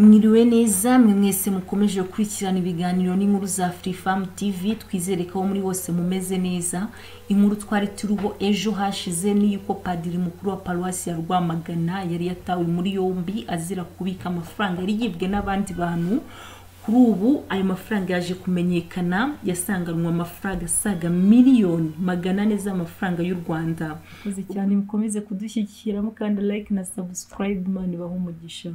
Mwiriwe neza mwe mwese mukomeje gukurikirana ibiganiro n'inkuru za Freefarm TV. Twizere ko muri bose mumeze neza. Inkuru twari turuho ejo hashize ni yuko padiri mukuru wa paruwasi ya Rwamagana yari yatawe muri yombi azira kubika amafaranga yari yibwe n'abandi bantu. Kuri ubu ayo mafaranga yaje kumenyekana, yasanganwe amafaranga asaga miliyoni 400 z'amafaranga y'u Rwanda. Koze cyane mukomeze kudushyigikira mukanda like na subscribe, mani baho umugisha.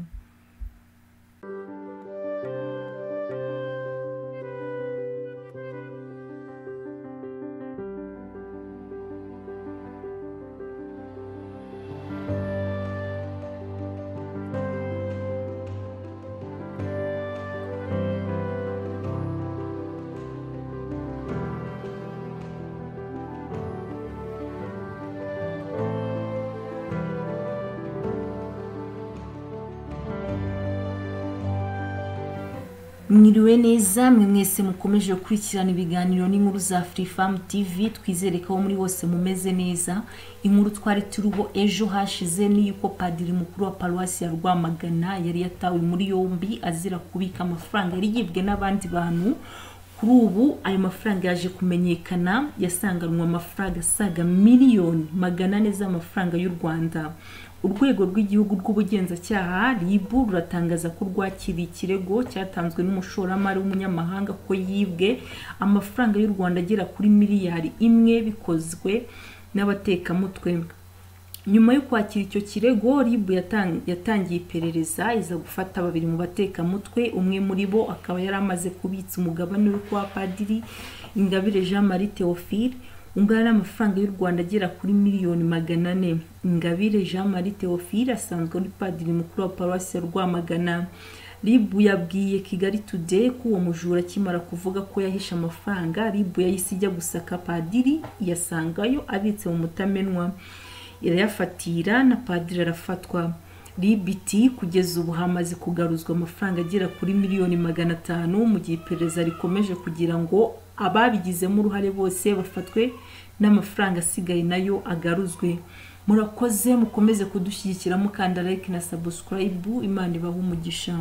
Mwiriwe neza mwe mwese mukomeje gukurikirana ibiganiro n'inkuru za Freefarm TV. Twizere ko muri bose mumeze neza. Inkuru twari turuho ejo hashize ni yuko padiri mukuru wa paruwasi ya Rwamagana yari yatawe muri yombi azira kubika amafaranga yari yibwe n'abandi bantu. Kuri ubu ayo mafaranga yaje kumenyekana, yasanganwe amafaranga asaga miliyoni 400 z'amafaranga y'u Rwanda. Urwego rw'igihugu rw'ubugenzacyaha RIB ruratangaza ko rwakiriye ikirego cyatanzwe n'umushoramari w'umunyamahanga ko yibwe amafaranga y'u Rwanda agera kuri miliyari 1 bikozwe n'abatekamutwe. Nyuma yo kwakira icyo kirego, RIB yatangiye iperereza iza gufata babiri mu batekamutwe. Umwe muri bo akaba yari amaze kubitsa umugabane we kwa padiri Ingabire Jean Marie Théophile ungana n'amafaranga y'u Rwanda agera kuri miliyoni 400. Ingabire Jean Marie Théophile asanzwe ari padiri mukuru wa paruwasi ya Rwamagana. RIB yabwiye Kigali Today ko uwo mujura akimara kuvuga ko yahishe amafaranga, RIB yahise ijya gusaka padiri yasangayo abitse mu mutamenwa, irayafatira na padiri arafatwa. RIB iti kugeza ubu hamaze kugaruzwa amafaranga agera kuri miliyoni 500 mu gihe iperereza rikomeje kugira ngo ababigizemo uruhare bose bafatwe n'amafaranga asigaye nayo agaruzwe. Murakoze mukomeze kudushyigikira mukanda like na subscribe, Imana ibahe umugisha.